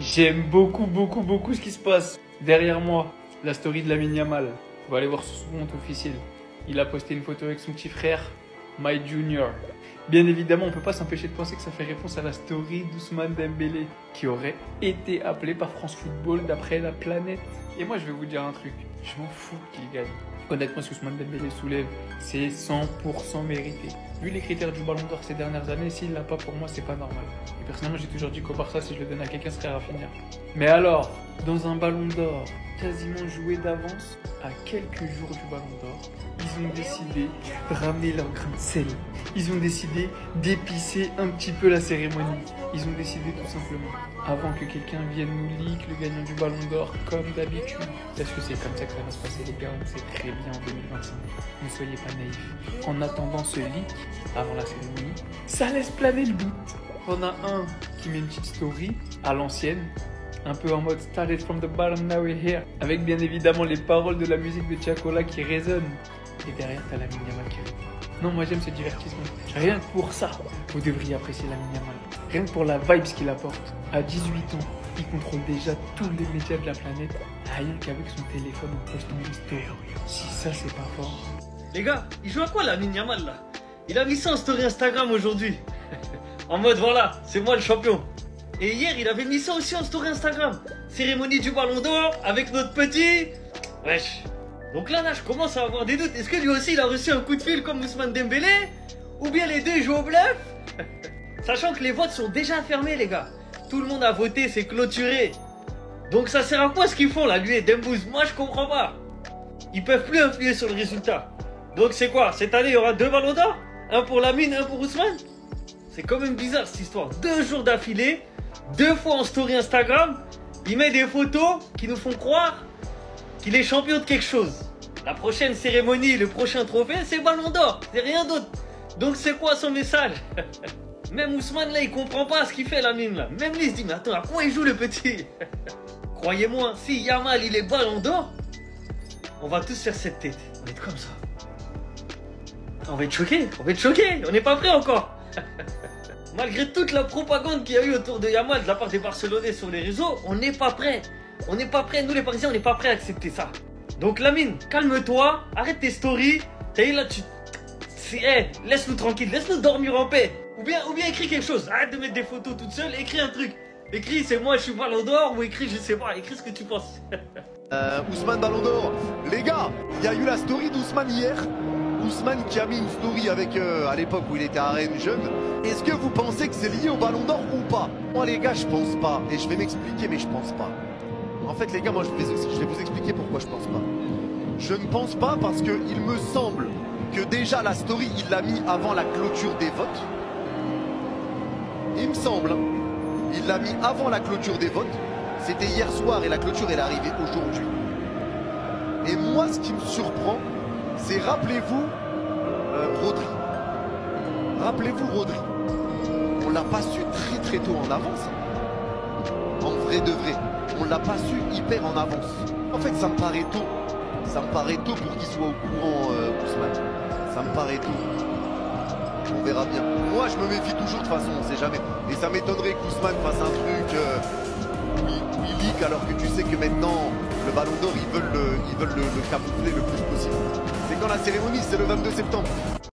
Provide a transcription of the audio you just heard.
J'aime beaucoup ce qui se passe. Derrière moi, la story de Lamine Yamal. On va aller voir sur son compte officiel. Il a posté une photo avec son petit frère, My Junior. Bien évidemment, on ne peut pas s'empêcher de penser que ça fait réponse à la story d'Ousmane Dembélé, qui aurait été appelé par France Football d'après la planète. Et moi, je vais vous dire un truc. Je m'en fous qu'il gagne. Honnêtement, ce que Ousmane Dembélé soulève, c'est 100% mérité. Vu les critères du Ballon d'Or ces dernières années, s'il l'a pas pour moi, c'est pas normal. Et personnellement, j'ai toujours dit qu'au Barça, si je le donne à quelqu'un, ce serait Rafinha. Mais alors, dans un Ballon d'Or quasiment joué d'avance, à quelques jours du Ballon d'Or, ils ont décidé de ramener leur grain de sel. Ils ont décidé d'épicer un petit peu la cérémonie. Ils ont décidé tout simplement, avant que quelqu'un vienne nous leak le gagnant du Ballon d'Or comme d'habitude. Est-ce que c'est comme ça que ça va se passer, les gars? On sait très bien en 2025. Ne soyez pas naïfs. En attendant ce leak, avant la cérémonie, ça laisse planer le doute. On a un qui met une petite story à l'ancienne, un peu en mode started from the bottom, now we're here, avec bien évidemment les paroles de la musique de Tiakola qui résonnent. Et derrière, t'as Lamine Yamal qui répond. Non, moi j'aime ce divertissement. Rien que pour ça, vous devriez apprécier Lamine Yamal. Rien que pour la vibe qu'il apporte. À 18 ans, il contrôle déjà tous les médias de la planète. Rien qu'avec son téléphone en postant une story. Si ça, c'est pas fort. Les gars, il joue à quoi Lamine Yamal là? Il a mis ça en story Instagram aujourd'hui. En mode voilà, c'est moi le champion. Et hier, il avait mis ça aussi en story Instagram. Cérémonie du Ballon d'Or avec notre petit... Wesh. Donc là, je commence à avoir des doutes. Est-ce que lui aussi, il a reçu un coup de fil comme Ousmane Dembélé? Ou bien les deux, ils jouent au bluff? Sachant que les votes sont déjà fermés, les gars. Tout le monde a voté, c'est clôturé. Donc ça sert à quoi ce qu'ils font là, lui et Dembouz? Moi, je comprends pas. Ils peuvent plus influer sur le résultat. Donc c'est quoi? Cette année, il y aura 2 Ballons d'Or? Un pour Lamine, un pour Ousmane? C'est quand même bizarre cette histoire. 2 jours d'affilée, 2 fois en story Instagram, il met des photos qui nous font croire qu'il est champion de quelque chose. La prochaine cérémonie, le prochain trophée, c'est Ballon d'Or, c'est rien d'autre. Donc c'est quoi son message? Même Ousmane là, il comprend pas ce qu'il fait Lamine là. Même lui il se dit mais attends, à quoi il joue le petit? Croyez-moi, si Yamal il est Ballon d'Or, on va tous faire cette tête. On va être comme ça. On va être choqués, on n'est pas prêts encore. Malgré toute la propagande qu'il y a eu autour de Yamal de la part des Barcelonais sur les réseaux, on n'est pas prêts. On n'est pas prêts, nous les Parisiens, on n'est pas prêts à accepter ça. Donc Lamine, calme-toi, arrête tes stories. T'as eu là, laisse-nous tranquille, laisse-nous dormir en paix. Ou bien écris quelque chose, arrête de mettre des photos toute seule, écris un truc. Écris c'est moi, je suis Ballon d'Or, ou écris je sais pas, écris ce que tu penses. Ousmane Ballon d'Or. Les gars, il y a eu la story d'Ousmane hier. Ousmane qui a mis une story avec, à l'époque où il était à Rennes jeune. Est-ce que vous pensez que c'est lié au Ballon d'Or ou pas? Moi les gars, je pense pas. Et je vais m'expliquer, mais je pense pas. En fait les gars, moi je vais vous expliquer pourquoi je pense pas. Je ne pense pas parce que il me semble que déjà la story, il l'a mis avant la clôture des votes. Il me semble, hein. Il l'a mis avant la clôture des votes. C'était hier soir et la clôture elle est arrivée aujourd'hui. Et moi ce qui me surprend, c'est rappelez-vous Rodri. Rappelez-vous Rodri. On l'a pas su très tôt en avance. En vrai de vrai. On l'a pas su hyper en avance. En fait ça me paraît tôt. Ça me paraît tôt pour qu'il soit au courant Ousmane. Ça me paraît tôt. On verra bien. Moi je me méfie toujours de toute façon, on sait jamais. Et ça m'étonnerait qu'Ousmane fasse un truc où il leak alors que tu sais que maintenant le Ballon d'Or ils veulent le camoufler le plus possible. C'est quand la cérémonie, c'est le 22 septembre.